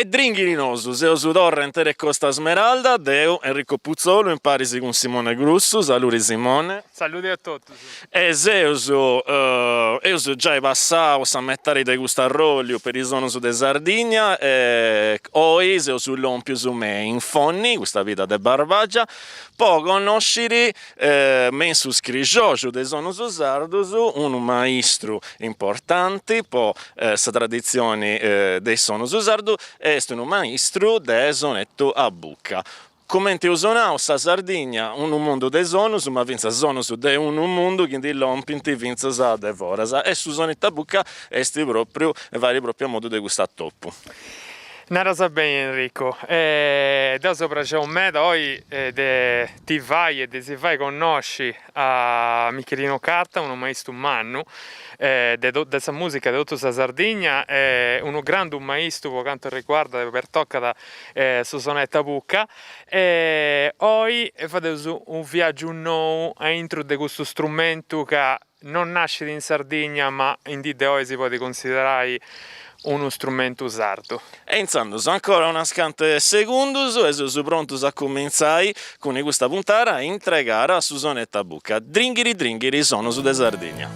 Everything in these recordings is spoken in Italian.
E dringhirinoso, seo su torrente e Costa Smeralda, deu Enrico Puzzolo, in parisi con Simone Grussu, saluri Simone. Saluti a tutti. E seuso già passato a mettere di questo arroglio per i zone de Sardegna, e oggi seo sull'ompio su me in Fonni, questa vita de Barbaggia, poi conoscere me su scrigioggio de zone su Sardoso, un maestro importante, poi sa tradizione dei sono su Sardo, è un maestro de sonetto a bucca. Come ti usonau sa Sardegna un mondo de sonus, ma vinza sonus de un mondo che di lompinti vinza sa de vorasa. E su sonetta bucca esti proprio, vari proprio a modo de gusta toppo. Narasa bene Enrico, da sopra c'è un me da oggi ti vai e si vai conosci a Michelino Carta, un maestro umano dessa musica di tutta la Sardegna, un grande maestro per quanto riguarda per tocca su sonetta bucca, e oggi fate un viaggio nuovo intro di questo strumento che non nasce in Sardegna ma in di oggi si può considerare uno strumento sardo. E insomma, ancora una scante segundos e sono pronto a cominciare con questa puntata a entregare a Susonetta Bucca. Dringhiri sono su de Sardegna.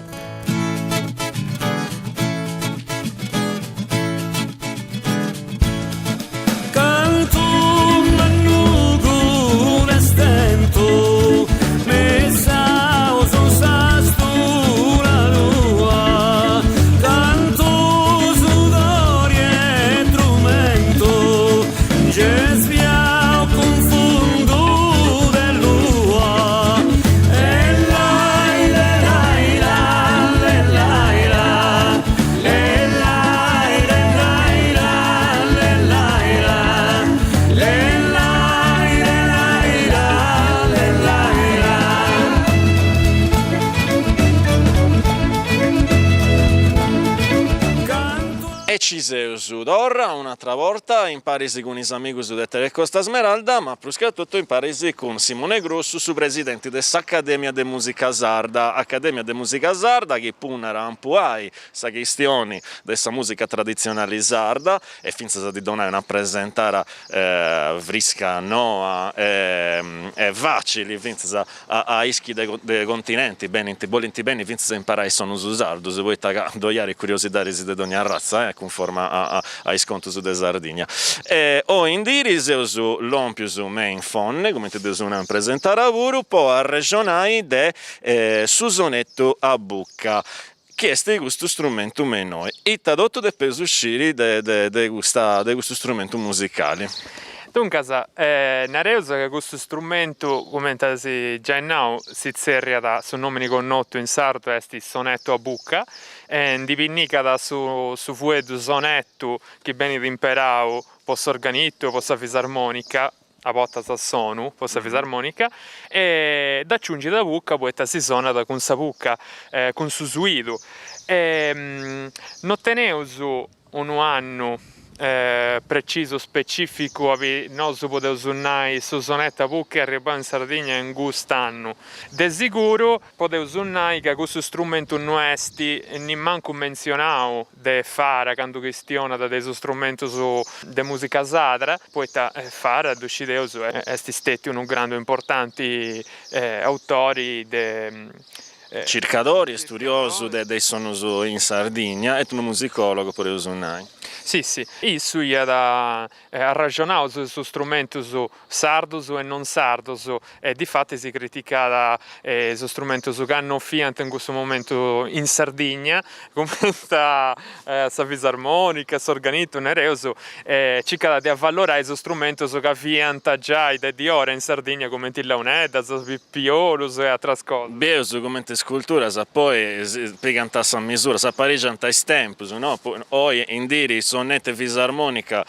Canto un mannugo un estento messa o son sasto la lua canto sudori e strumento gesvia confondo del lua e lai le lai la le lai la le lai le lai la le lai la le lai le lai la le lai la canto. E ci sei su d'ora un'altra volta in parisi con i amici su de Costa Smeralda, ma più che tutto in parisi con Simone Grossu, su presidente dell'Accademia de Musica Sarda. Accademia de Musica Sarda che punera un po' ai sa questioni dessa musica tradizionale sarda e finza di donare una presentare vrisca noa e facili finza a ischi dei continenti bene volenti bene finza imparare sono su sardo se vuoi doiare curiosità di ogni razza conforma a sconto su de Sardegna. O in diris su l'ompio su me in fonne, come ti devo presentare a voi, poi a regionai de su sonetto a bucca. Che è questo strumento meno e tradotto de peso uscire de questo strumento musicale. Dunque, nareusa che questo strumento, come si già now, si zerria su nome connotto in sardo è il sonetto a bucca, e dipinnica da su fuedo sonetto che viene imperau, posso organitto, posso fisarmonica, a volta sa sonu, possa fisarmonica, e da aggiungi da bucca poi si suona da con sa bucca, con su suido. Non teneuso un anno preciso, specifico, non si poteva usare su sonetta bucca e arrivare in Sardegna in quest'anno. De sicuro poteva usare che questo strumento non è neanche menzionato de fare quando questiona da questo strumento su de musica sadra, poi fare ad uscire è stato un grande importanti autori de Circadori, studioso dei sono in Sardegna e un musicologo pure usunai. Sì, isso ia da ragionare su strumento su sardo e non sardo e di fatto si critica su strumento su che hanno fiant in questo momento in Sardegna come sta sa fisarmonica, s'organito, nereuso cerca di avvalorare su strumento su che fiant già di ora in Sardegna come il launedda, su pippiolus e altre cose. Beuso come scultura sa poi peganta a misura, sa pareggianta i tempus, no? Poi in diri sonette fisarmonica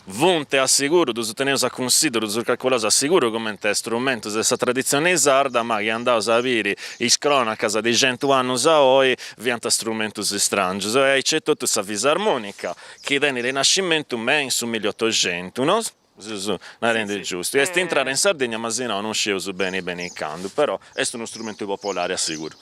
vunte assicuro, tu tenevo a considero, tu calcolato assicuro come è strumento di questa tradizione sarda, ma che andavo a sapere in cronaca di 100 anni a oggi, vianta strumenti strani, e c'è tutta questa fisarmonica che da nel Rinascimento in su 1800, no? non rende giusto. E entrare in Sardegna, ma se no non sceso bene il canto, però è uno strumento popolare, assicuro.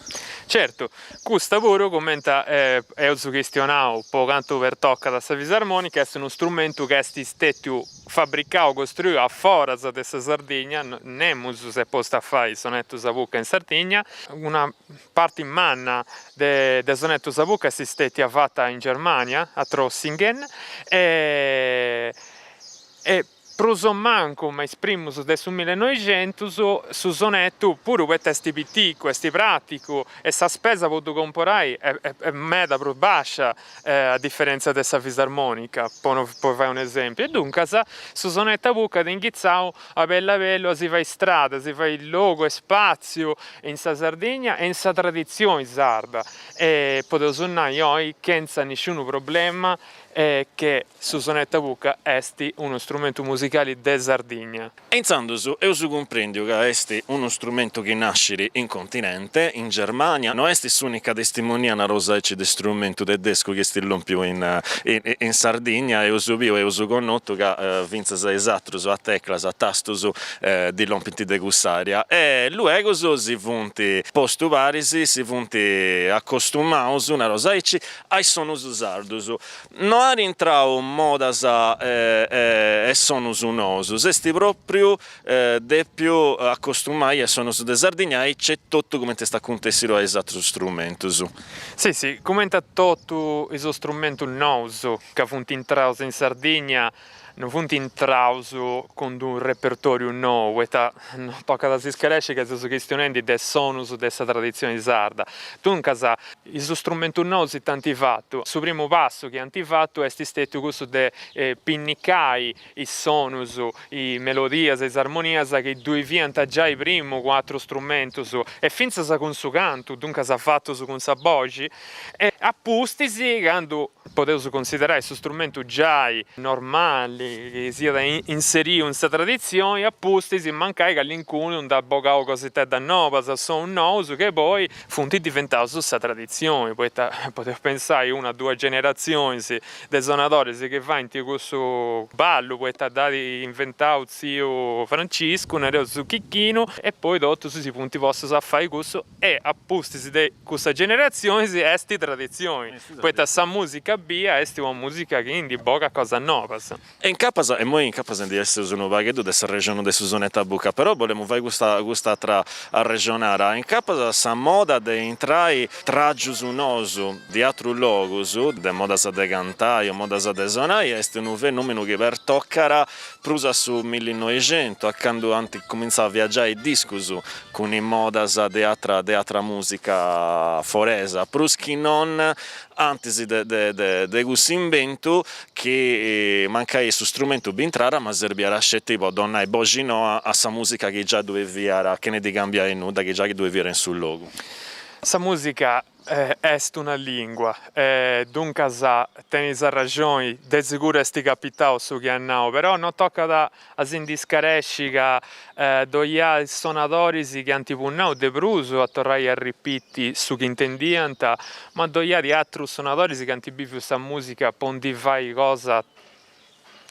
Certo, questo pure commenta è questionato po' quanto per tocca da questa fisarmonica, è uno strumento che è stato fabbricato, costruito a fora della Sardegna, nemus se posta a fare il sonetto Savucca in Sardegna, una parte in manna del sonetto Savucca si è fatta in Germania, a Trossingen, e prosommanco, ma esprimus del 1900 su sonetto pure questi pitti, questi pratico e sa spesa potuto comprare è meda più bassa a differenza della fisarmonica, poi fare un esempio. E dunque su sonetta buca di Inghizzao a bella si fa in strada, si fa il logo e spazio in sa Sardegna e in sa tradizione sarda e potevo suonare oggi senza nessun problema che su sonetta buca esti uno strumento musicale de Sardegna. E intanto io comprendo che è uno strumento che nasce in continente, in Germania, non è l'unica testimonia una rosa di strumento tedesco che stillo più in Sardegna, e io conosco che vince esatto a tecla, a tasto di lompiti de gussaria, e luego si funti posto varisi, si funti accostumato una rosa ai sonos sardos. Non ha rientrato modas e sonos unosos, esti proprio de più accostumai e sonos de Sardegna e c'è tutto come sta contessiro a esatto strumento. Sì, come tutto il strumento nuovo che funti intraus in Sardegna, non funti intraus con un repertorio nuovo, e non tocca da si scaresce che sono questioni del sonus dessa tradizione sarda. Dunque, il strumento nuovo si tanti fatto. Sul primo passo che hanno fatto è stato questo di pinnicare i sonus, i melodie, le armonie che diventano già i primi 4 strumenti e finza con su canto, dunque si fatto con sa voce e appustisi quando potevo considerare questo strumento già normale che sia da inserire in questa tradizione, apposta si mancai che all'incuneo da bocao cosette da nuova, sono un noso che poi funti diventato su questa tradizione, poi potevo pensare 1 o 2 generazioni dei suonatori che va in questo ballo, poi dati inventato zio Francesco, ne su Chicchino, e poi dopo si punti possono fare questo e apposta di questa generazione si esti tradizioni, poi questa musica bia esti una musica che indi boca cosa nuova. E e noi in Capasa di essere uno vaghetto dessa regione de Susonetta Buca, però vogliamo fare questa tra a regionare. In Capasa sa moda de entrare tragius unoso di altro logos, de moda sa de cantai o moda sa de sonai, è un fenomeno che per toccare prusa su 1900, a quando anche cominciava a viaggiare i discos con i moda sa de altra musica foresa, pruschi non antes de questo invento che manca su strumento ben entrare, ma serviva a scegliere tipo donna e bocino a sa musica che già doveva che ne di cambiare nuda, che già che doveva sul logo. Sa musica è una lingua, dunque tenis ragione, de sicuro esti capitato su che hanno, però non tocca da indiscaresci che doia suonatori che hanno punnao de bruso a tornare a ripeti su che intendiano, ma doia di altri suonatori che hanno bivi questa musica pondi fai cosa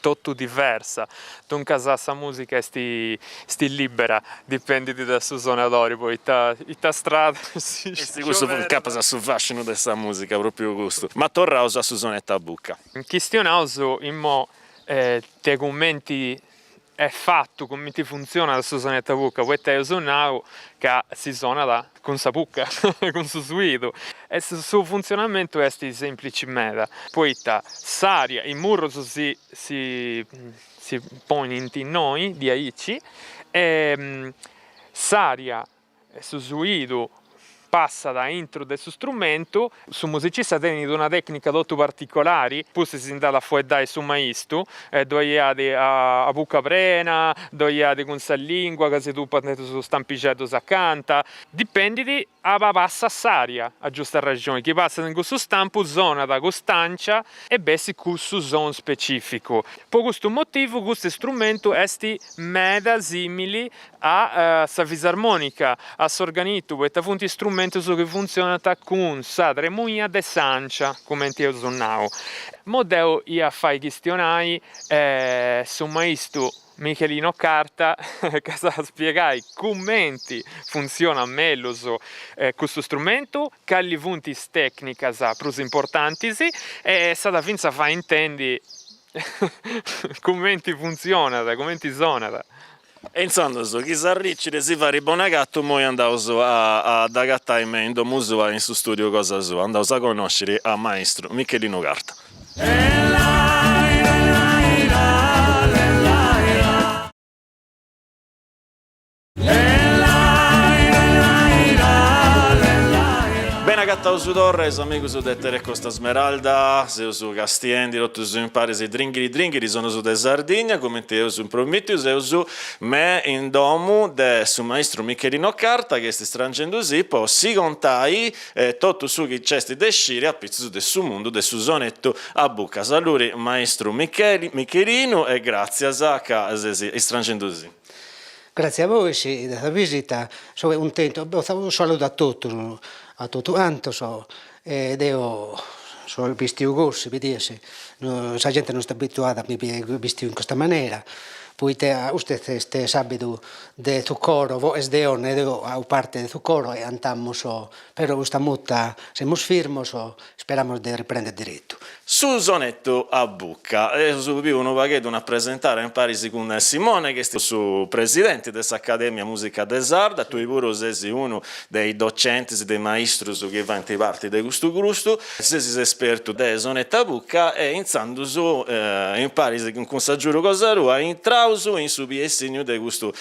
tutto diversa, dunque questa musica è sti libera, dipende dal suo suonatore, poi ta strada si questo capasa sul fascino di questa musica, proprio gusto. Ma torna a su sonetta bucca. In questionato immo te commenti è fatto come ti funziona la sua sonetta bucca, poi te suonavo che si suona con sa bucca, con suo suido, e il suo funzionamento è semplice meda, poi saria, il muro si pone in noi, di aici, e saria, su suido, passa da intro del suo strumento, su musicista tiene una tecnica molto particolare, poi si andava a fuoddare su maestro, dove a bucca prena, dove con sa lingua, che se tu parli su stampicetto si canta, dipende da passa saria, a giusta ragione, chi passa in questo stampo zona da costancia e bessi questo zona specifico. Per questo motivo questo strumento è meda simili a sa fisarmonica, a sorganito, questa fonte strumento strumento che funziona con sa tremuia de sancia, come io suonavo. Modeo ia fai questionai su maestro Michelino Carta che sa spiegai commenti funziona meglio questo strumento, quali punti tecnica più importanti e stata finza fa intendi commenti funziona, commenti suona. E insomma, chi sa ricci si fa ribonagatto, poi andavo ad agattare in domo sua, in suo studio cosa sua, andavo a conoscere a maestro Michelino Carta. Bene agattavo su Torres, amico su Dettere Costa Smeralda, se su Castiendi, rotto su impari, se dringhiri, sono su de Sardegna, come te io su Prometheus, e su me in domu de su maestro Michelino Carta, che sti strangendo si, poi si contai tutto su chi c'è sti desciri a pizzo de su mondo, de su sonetto a buca. Saluri maestro Michelino e grazie a Sacca, se strangendo si. Grazie a voi della visita, sono contento, un saluto a tutto quanto, ed io sono vestito così, vedete, la gente non sta abituata a mi vestire in questa maniera, poi usted sabido de tu coro, vos de on, a parte de tu coro e andamos, pero sta mutta, siamo firmos, speramos de riprendere diritto. Sul sonetto a bucca, su più uno vaghetto a presentare in Parisi con Simone, che è su presidente dell'Accademia Musica de Sarda, tu pure sei uno dei docenti, dei maestri che vanno in parte di questo gusto, sei esperto del sonetto a bucca e iniziando su in Parisi con Saggiuro Cosarua, in trauso, in subi e segno di questo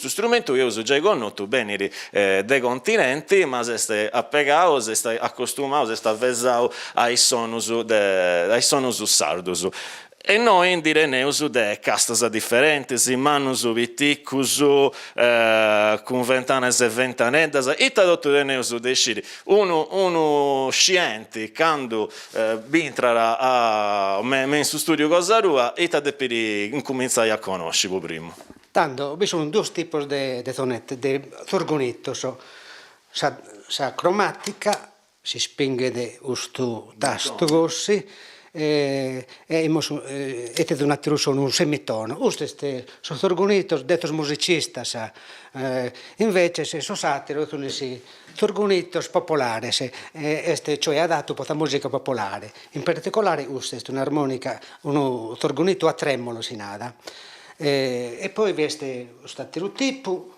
strumento, io so già conosciuto bene dei continenti, ma se stai appegato, se stai accostumato, se stai avvesato ai sonus sardos. E noi in dire neusu de castas differenti, manus viticus, con ventanas e ventaneddas, e tradotto de neusu de sciri. Uno scienti, quando bintrara a me in suo studio Cosarua, e tade per incominciare a conoscere prima. Tanto, vi sono due tipi di sonette, di sorgonettos, sa cromatica, si spinge di questo tasto così, e un altro sono un semitono. Questi sono sorgonitos dettos musicistas, invece se sono satiro, sono sorgonitos popolares, cioè adatto per la musica popolare. In particolare questo è un'armonica, uno sorgonito a tremolo si nada. E poi veste questo tipo.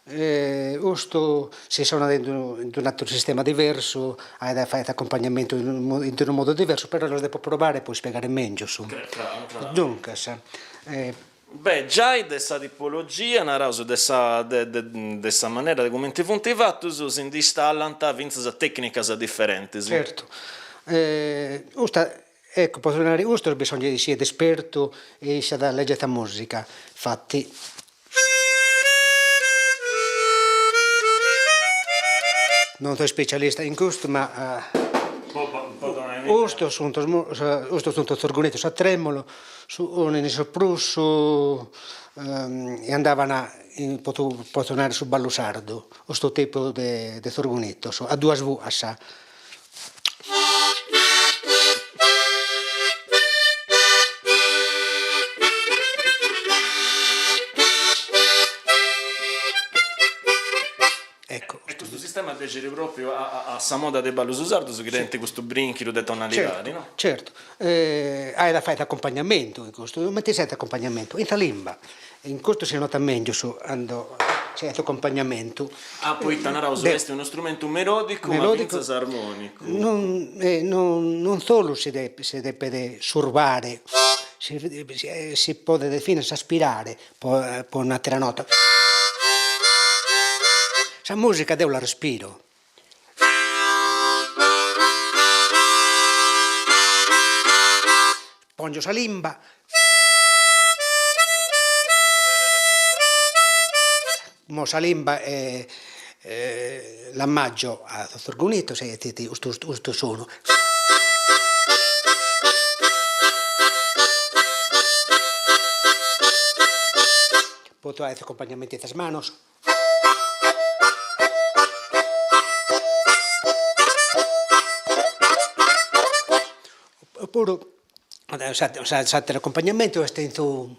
Questo si sono in un altro sistema diverso, hai da fare accompagnamento in un modo diverso, però lo devo provare e poi spiegare meglio su. Dunque, beh, già in questa tipologia, narrato dessa maniera di come ti funti fatto, si installano vince tecniche differenti. Certo. Ecco, per suonare questo bisogna essere esperto e da leggere la musica. Infatti, non sono specialista in questo, ma questo sono sorgonettos a tremolo, nel soprusso e andavano a suonare sul ballo sardo, questo tipo di sorgonettos, a due voci. Questo sistema piace proprio a Samoda de Ballo Susardo, che diventa questo brinchito di tonalità, certo, no? Certo, hai da fare accompagnamento in questo, ma ti senti accompagnamento in talimba, in questo si nota meglio quando c'è accompagnamento. Poi Tanarauso è uno strumento melodico, ma senza armonico. Non solo si deve surbare, si può definire aspirare, per un'altra nota. La musica deve la respiro. Pongio la limba. La limba l'ammaggio a sorgonito, se ti questo suono. Poi tu hai accompagnamenti a manos. Oppure, l'accompagnamento è stato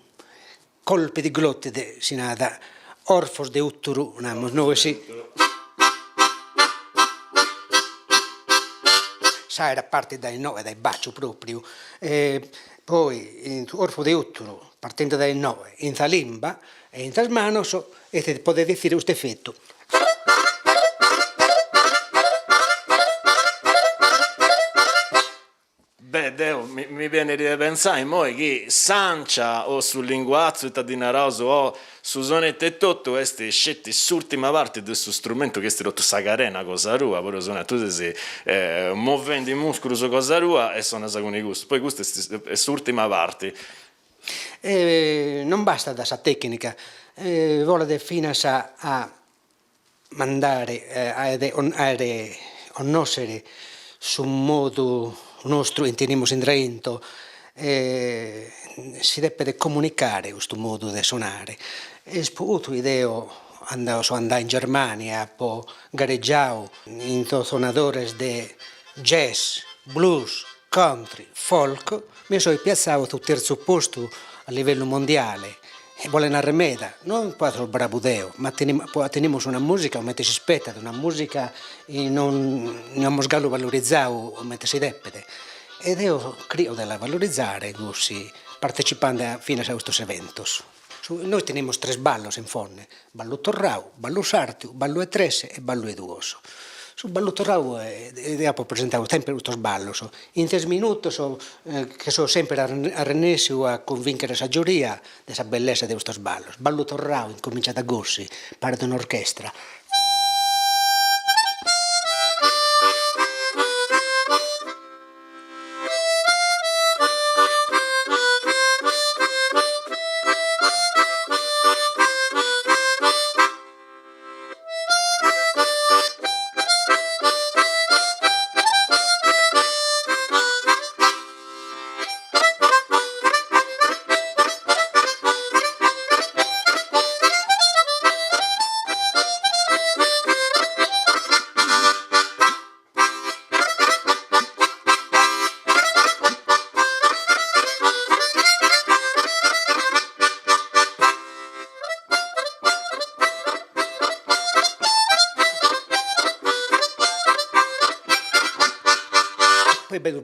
colpi di glottide, si nada, orfos de utturu, noi sì. Sai, era parte dai no e dai bacio proprio. Poi, in orfo de utturu, partendo dai no, in zalimba e in tasmano, e te può dire questo effetto. Beh, Deo, mi viene di pensare, moi che Sancia o sul linguazzo italiano o su sonette e tutto, questi scetti sull'ultima parte del suo strumento che è rotto sagarena, cosa rua, però sono tu sei muovendo i muscoli su cosa rua e sono con i gusti, poi questa è sull'ultima parte. Non basta da sa tecnica, vuole fino a mandare a conoscere su un modo nostro intendiamo intraento, si deve comunicare questo modo di suonare. E sputo ideo andare in Germania, poi gareggiavo in suonatori di jazz, blues, country, folk, mi sono piazzato sul terzo posto a livello mondiale. E vuole una remeda, non quattro brabudeo, ma teniamo una musica, mentre si aspetta, una musica non abbiamo sgallo valorizzato, mentre si deve. Ed io credo di valorizzare così, partecipando fino a questi eventi. Noi teniamo tre ballos in fonne, ballo torrau, ballo sartiu, ballo etrese e ballo eduoso. Su ballo torrau abbiamo presentato sempre questi ballos. In 3 minuti che sono sempre arrenesi a convincere la giuria della bellezza di questi ballos. Ballo torrau incomincia da Gossi, pare di un'orchestra.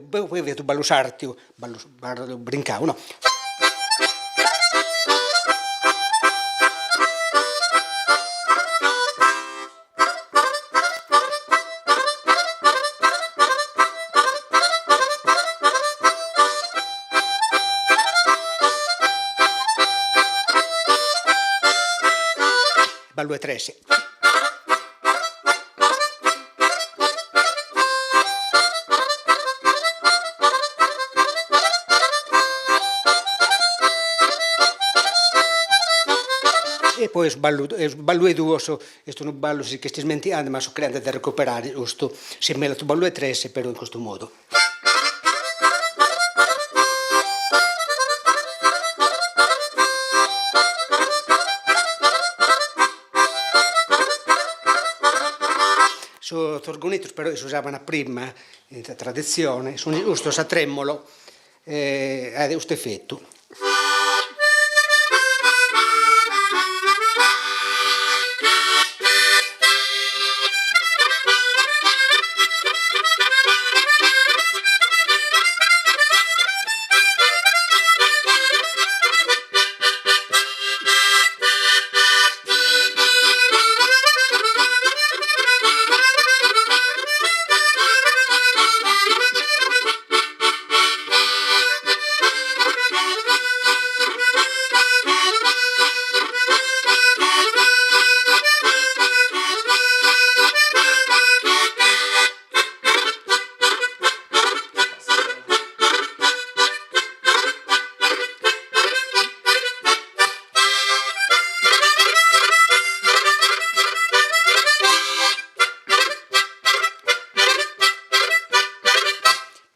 Poi vedo ballo sartiu, ballo brincavo, no? Ballo e trese. E poi ballo eduoso, questo è un ballo che sti smenticando, ma sto creando di recuperare questo, si mela tu ballo e trese, però in questo modo. Sono orgonetti, però si usavano prima, in tradizione, sono giusto a tremolo, ha questo effetto.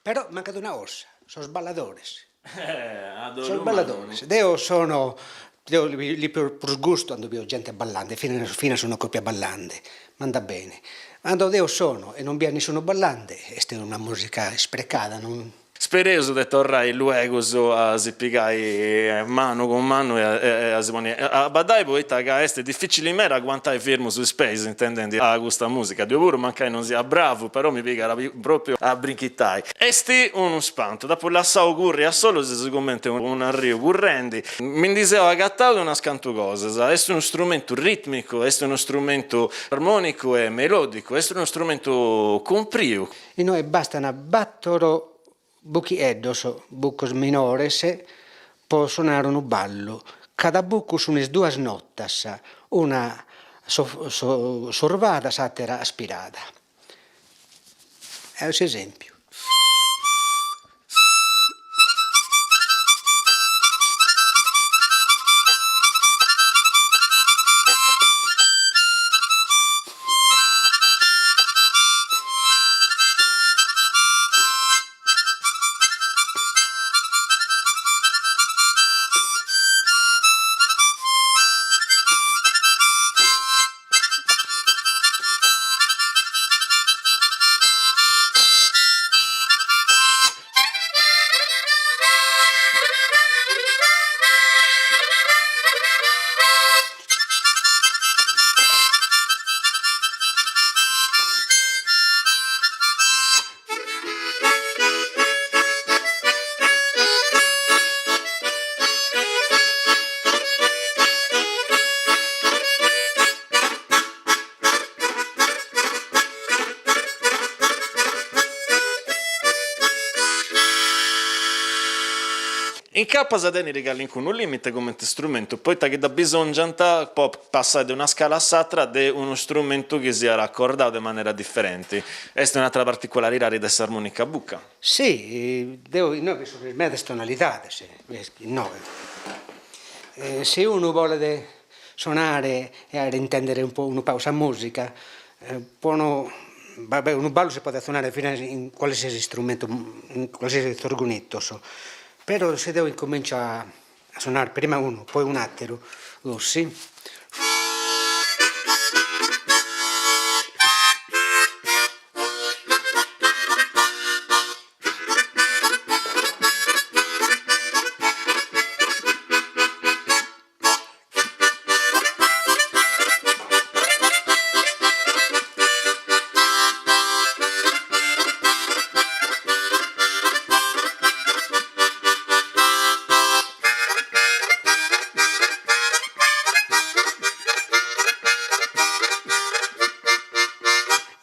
Però manca di una cosa, sono sballadores. Sono sballadores. Io lì per sgusto quando vedo gente ballante, fino sono coppia ballante, ma andà bene. Quando io sono e non vi ha nessuno ballante, questa è una musica sprecata, non... Spereso di tornare luego a si pigai mano con mano e a si pone. A badai poi che è difficile mera quant'è fermo su space, intendi a questa musica. Dio pure mancai non sia bravo, però mi piga proprio a brinchittai. Esti uno spanto, dopo l'assao curri a solo se commenta un arrio currendi. Mi diceva gattato una scanto cosa, è uno strumento ritmico, è uno strumento armonico e melodico, è uno strumento comprio. E noi bastano battere buchi eddos, bucos minores, può suonare un ballo. Cada buco sono due notas, una sorvata, l'altra aspirata. È un esempio. In capo a deni regali con un limite come strumento, poi che da bisogno può passare da una scala all'altra di uno strumento che sia raccordato in maniera differente. Questa è un'altra particolarità di questa armonica bucca. Sì, noi che sono le medie tonalità, se uno vuole suonare e intendere un po' una pausa musica, vabbè, un ballo si può suonare fino in qualsiasi strumento, in qualsiasi orgonetto. Però se devo incominciare a suonare prima uno, poi un altro, così.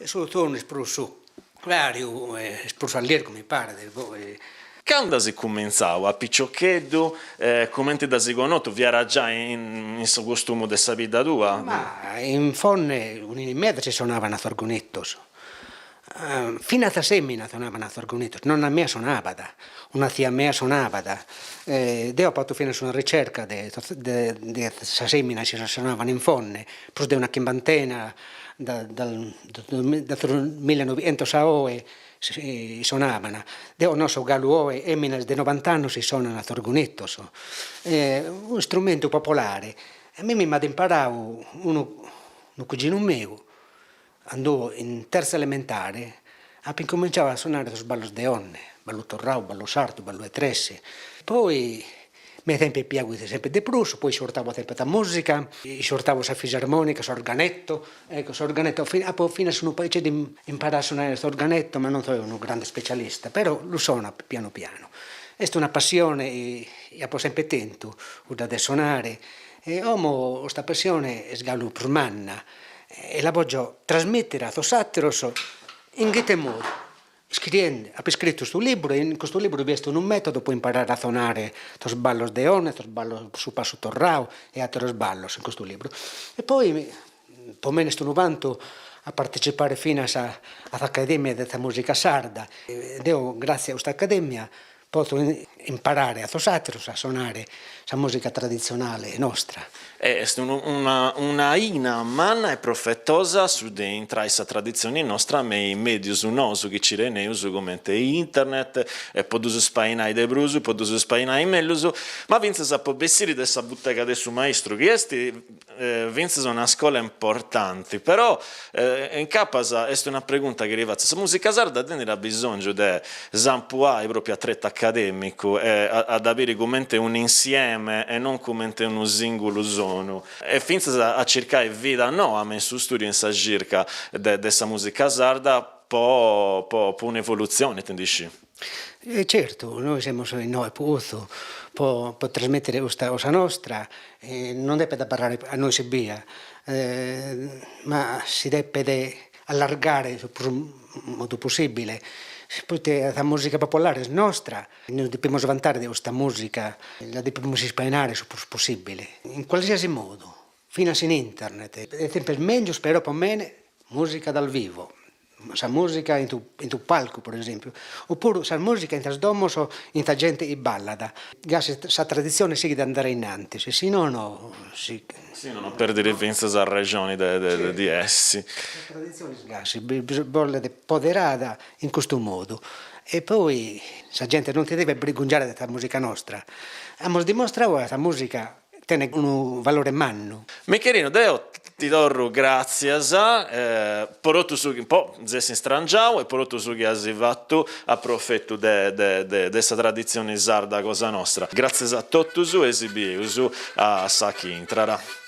Sul tono esprusso vario, esprusso all'ergo mi pare. Quando si cominciava a piccioccheddu, come da si conosce, vi era già in questo costume della vita tua? Ma in fonne, in mezzo ci suonavano a orgonettos. Fino a semina suonavano a orgonettos, non a me suonava, una zia mia suonava. Io ho fatto fino a una ricerca di questa semina ci suonavano in fonne, plus di una chimbantena dal 1906 suonavano. Io non so gallo e meno di 90 anni si suonano a orgonettos. Un strumento popolare. A me mi ha imparato un cugino mio, andò in terza elementare, appena cominciava a suonare i balli di onne, ballo torrao, ballo sardo, ballo e tresse. Poi mi tempi piaciuto sempre di più, poi sortavo sempre da musica, sortavo la fisarmonica, l'organetto, fino a sono poi c'è di imparare a suonare l'organetto, ma non sono un grande specialista, però lo suono piano piano. È una passione e ho sempre tento da suonare, e ho questa passione sgalu per manna, e la voglio trasmettere a tutti altri in che modo. Scrivendo, ho scritto questo libro e in questo libro vi è un metodo per imparare a suonare i balli di onne, i balli su passo torrao e altri balli in questo libro. E poi, per me sono vanto a partecipare fino all'Accademia della Musica Sarda. E io, grazie a questa accademia, posso imparare a tosatros a suonare la musica tradizionale nostra. È una ina manna e profettosa su dentro questa tradizione nostra, ma i medios nosu che ci reneus come internet, e podusu spainai de brusu, podusu spainai mellusu, ma vinces a pobessiri dessa bottega de su maestro, che vinces una scuola importante, però in capasa è una pregunta che arriva, la musica sarda ha bisogno di zampuare proprio a tretto accademico, ad avere come un insieme e non come uno singolo zono, e finza a cercare vita no a me su studio in sa circa dessa musica sarda po un'evoluzione, intendisci? Certo, noi siamo in noi può trasmettere questa cosa nostra, non deve da parlare a noi si via, ma si deve allargare il modo possibile. Poi la musica popolare è nostra, noi dobbiamo svantare di questa musica, la dobbiamo spiegare se possibile, in qualsiasi modo, fino a in internet. È sempre meglio, spero per me, musica dal vivo, la musica in tu palco, per esempio, oppure la musica in tas domos o in ta gente e ballada. Questa tradizione si deve andare innanzi, se no. Sì, non perdere vinza a regioni di essi. La tradizione bisogna poderata in questo modo. E poi la gente non ti deve brigungiare della musica nostra. Abbiamo dimostrato che la musica tiene un valore manno. Michelino, Deo ti do grazie porotto su un po' zessi strangiao e porotto su che hai fatto a profetto dessa tradizione sarda cosa nostra. Grazie a tutti su esibi a Sacchi Intrara.